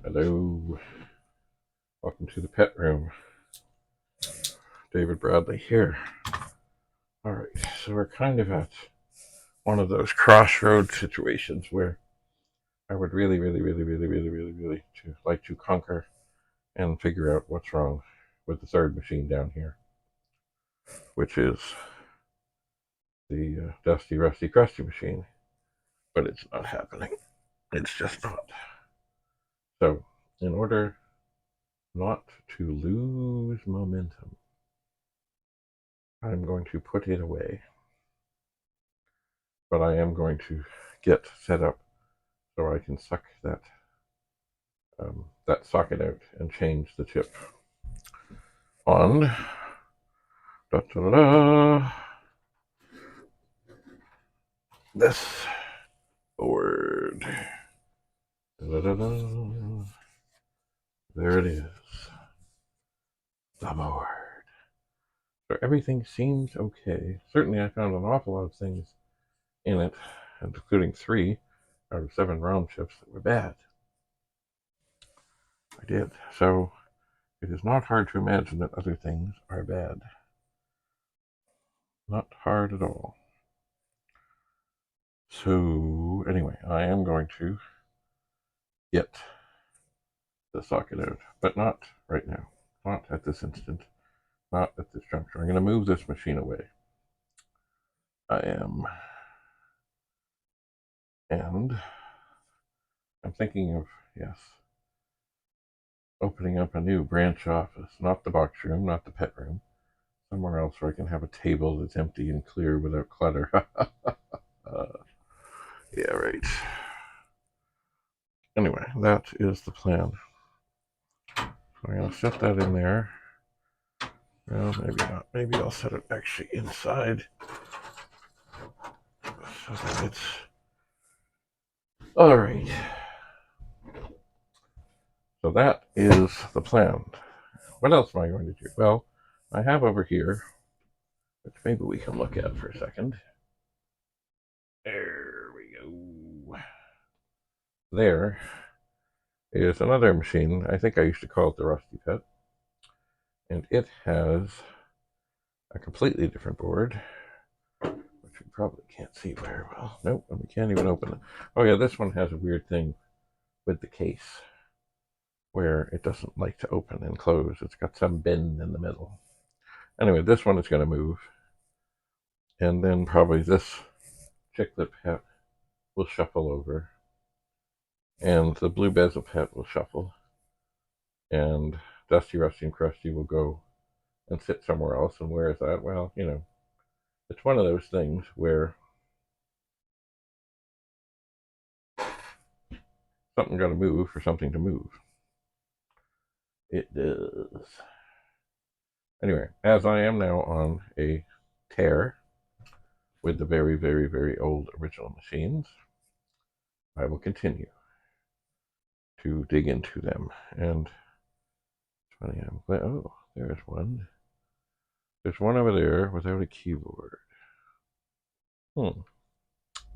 Hello, welcome to the pet room. David Bradley here. All right, so we're kind of at one of those crossroad situations where I would really like to conquer and figure out what's wrong with the third machine down here, which is the Dusty Rusty Crusty machine. But it's not happening. It's just not. So, in order not to lose momentum, I'm going to put it away. But I am going to get set up so I can suck that socket out and change the chip on. Da, da, da, this board. Da, da, da, there it is. The board. So everything seems okay. Certainly I found an awful lot of things in it, including 3 out of 7 ROM chips that were bad. I did. So it is not hard to imagine that other things are bad. Not hard at all. So anyway, I am going to get the socket out, but not right now. Not at this instant. Not at this juncture. I'm going to move this machine away. I am. And I'm thinking of, yes, opening up a new branch office. Not the box room, not the pet room. Somewhere else where I can have a table that's empty and clear without clutter. Yeah, right. Anyway, that is the plan. So I'm going to set that in there. Well, maybe not. Maybe I'll set it actually inside. So that it's... All right. So that is the plan. What else am I going to do? Well, I have over here, which maybe we can look at for a second. There we go. There is another machine. I think I used to call it the Rusty Pet. And it has a completely different board, which we probably can't see very well. Nope, and we can't even open it. Oh yeah, this one has a weird thing with the case where it doesn't like to open and close. It's got some bend in the middle. Anyway, this one is going to move. And then probably this chiclet pet will shuffle over. And the blue bezel pet will shuffle. And Dusty, Rusty, and Crusty will go and sit somewhere else. And where is that? Well, you know, it's one of those things where something got to move for something to move. It does. Anyway, as I am now on a tear with the very old original machines, I will continue to dig into them. And it's funny, I'm glad. Oh, there's one. There's one over there without a keyboard.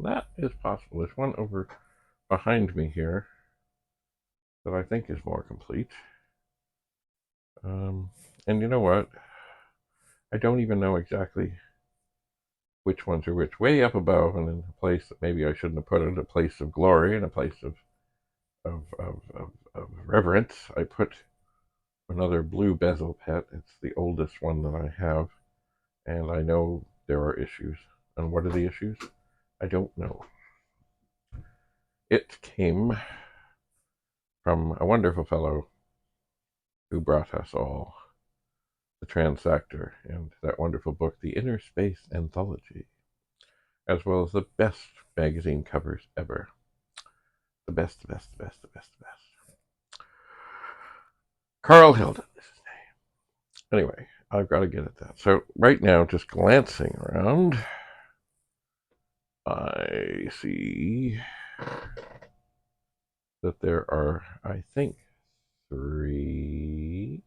That is possible. There's one over behind me here that I think is more complete. And you know what? I don't even know exactly which ones are which. Way up above and in a place that maybe I shouldn't have put it, a place of glory and a place of reverence, I put another blue bezel pet. It's the oldest one that I have, and I know there are issues. And what are the issues? I don't know. It came from a wonderful fellow who brought us all the Transactor and that wonderful book, The Inner Space Anthology, as well as the best magazine covers ever. The best. Carl Hilden is his name. Anyway, I've got to get at that. So right now, just glancing around, I see that there are, I think, 3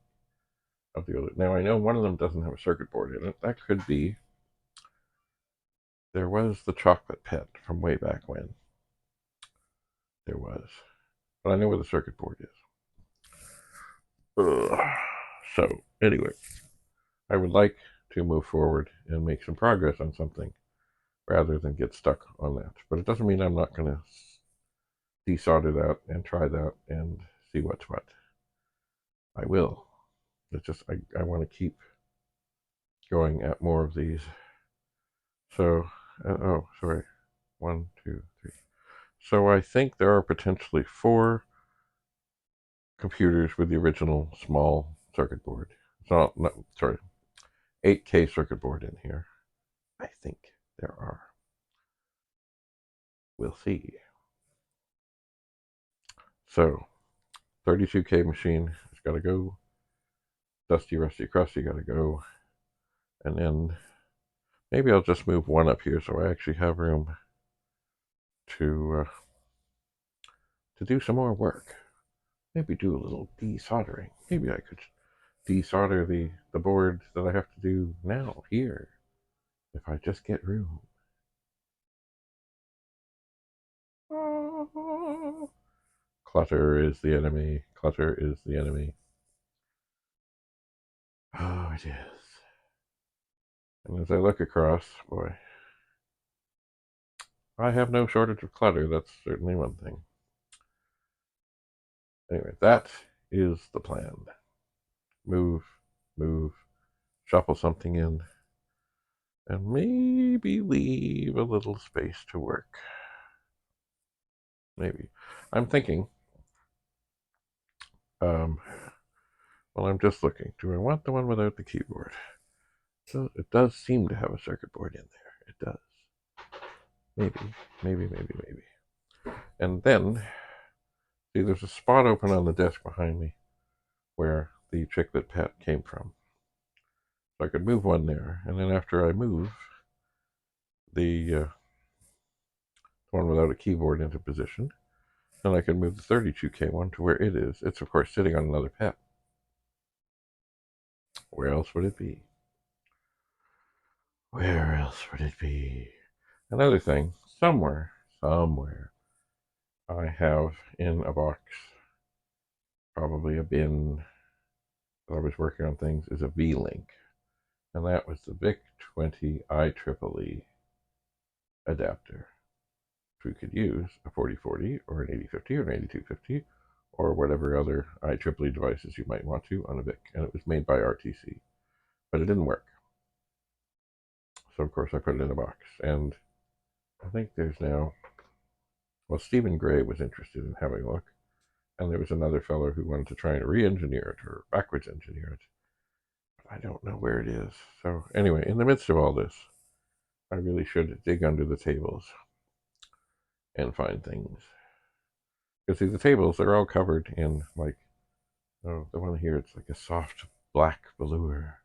of the other. Now I know one of them doesn't have a circuit board in it. That could be. There was the chocolate pet from way back when. There was. But I know where the circuit board is. Ugh. So, anyway, I would like to move forward and make some progress on something rather than get stuck on that. But it doesn't mean I'm not going to desolder that and try that and see what's what. I will. It's just I want to keep going at more of these. So, oh, sorry. 1, 2, 3. So I think there are potentially 4 computers with the original small circuit board. So, no, sorry, 8K circuit board in here. I think there are. We'll see. So, 32K machine has got to go. Dusty, rusty, crusty got to go. And then maybe I'll just move one up here so I actually have room to do some more work. Maybe do a little desoldering. Maybe I could desolder the board that I have to do now here if I just get room. Clutter is the enemy. Clutter is the enemy. Oh, it is. And as I look across, boy, I have no shortage of clutter. That's certainly one thing. Anyway, that is the plan. Move, move, shuffle something in, and maybe leave a little space to work. Maybe. I'm thinking, well, I'm just looking. Do I want the one without the keyboard? So it does seem to have a circuit board in there. It does. Maybe. And then, see, there's a spot open on the desk behind me where the Chiclet Pet came from. So I could move one there, and then after I move the one without a keyboard into position, then I can move the 32K one to where it is. It's, of course, sitting on another pet. Where else would it be? Where else would it be? Another thing, somewhere, I have in a box, probably a bin that I was working on things, is a V-Link. And that was the VIC-20 IEEE adapter. So we could use a 4040 or an 8050 or an 8250 or whatever other IEEE devices you might want to on a VIC. And it was made by RTC. But it didn't work. So, of course, I put it in a box. And I think there's now, well, Stephen Gray was interested in having a look. And there was another fellow who wanted to try and re-engineer it or backwards engineer it. But I don't know where it is. So anyway, in the midst of all this, I really should dig under the tables and find things. Because see, the tables, they're all covered in, like, oh, the one here, it's like a soft black velour.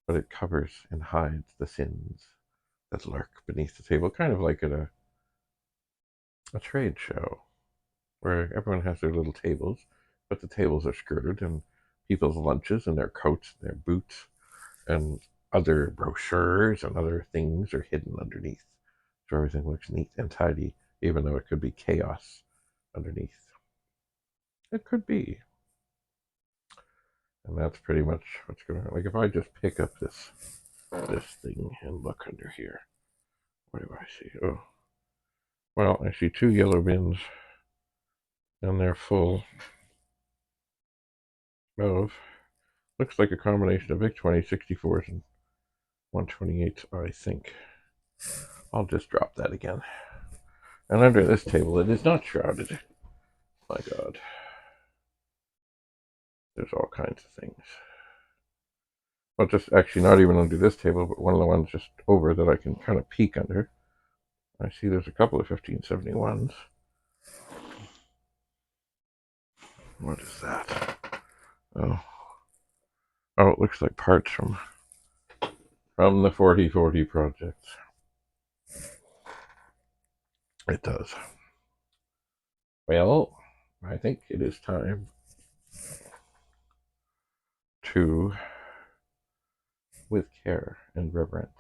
But it covers and hides the sins that lurk beneath the table, kind of like at a trade show where everyone has their little tables, but the tables are skirted, and people's lunches and their coats and their boots and other brochures and other things are hidden underneath. So everything looks neat and tidy, even though it could be chaos underneath. It could be. And that's pretty much what's going on. Like if I just pick up this thing and look under here, what do I see? Oh, well, I see 2 yellow bins, and they're full of, looks like a combination of VIC-20, 64s, and 128s, I think. I'll just drop that again. And under this table, it is not shrouded. My God. There's all kinds of things. Well, just actually not even under this table, but one of the ones just over that I can kind of peek under. I see there's a couple of 1571s. What is that? Oh, it looks like parts from the 4040 projects. It does. Well, I think it is time to, with care and reverence,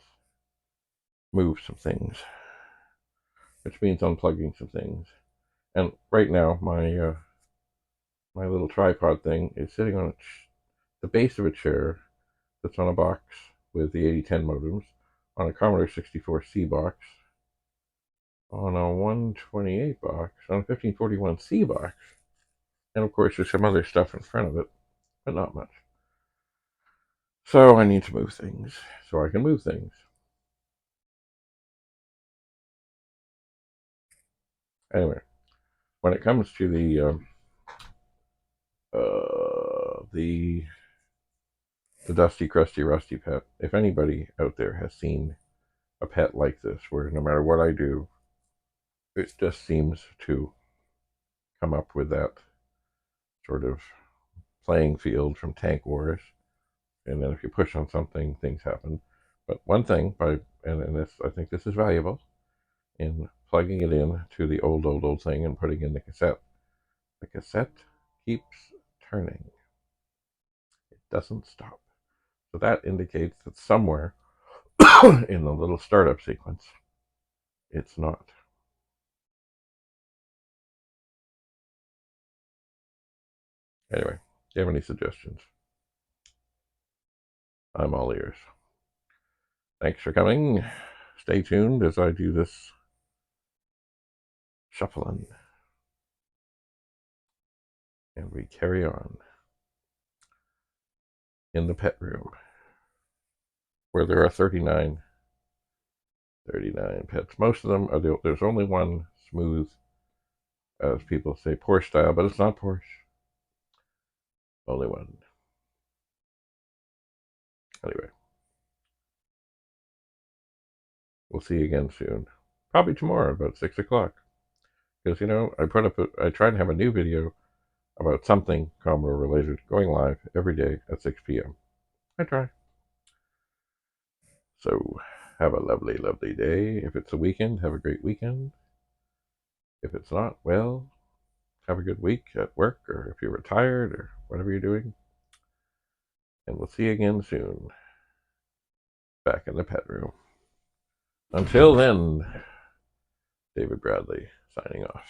move some things, which means unplugging some things. And right now, my my little tripod thing is sitting on the base of a chair that's on a box with the 8010 modems, on a Commodore 64C box, on a 128 box, on a 1541C box, and of course there's some other stuff in front of it, but not much. So I need to move things so I can move things. Anyway, when it comes to the Dusty Crusty Rusty pet, if anybody out there has seen a pet like this, where no matter what I do, it just seems to come up with that sort of playing field from Tank Wars, and then if you push on something, things happen. But one thing, and this, I think this is valuable, in plugging it in to the old thing and putting in the cassette keeps turning. It doesn't stop. So that indicates that somewhere in the little startup sequence, it's not. Anyway, do you have any suggestions? I'm all ears. Thanks for coming. Stay tuned as I do this shuffling. And we carry on in the pet room, where there are 39 pets. Most of them are there's only one smooth, as people say, Porsche style, but it's not Porsche. Only one. Anyway, we'll see you again soon. Probably tomorrow, about 6 o'clock. Because, I try to have a new video about something Commodore related going live every day at 6 p.m. I try. So, have a lovely, lovely day. If it's a weekend, have a great weekend. If it's not, well, have a good week at work, or if you're retired, or whatever you're doing. And we'll see you again soon, back in the pet room. Until then, David Bradley signing off.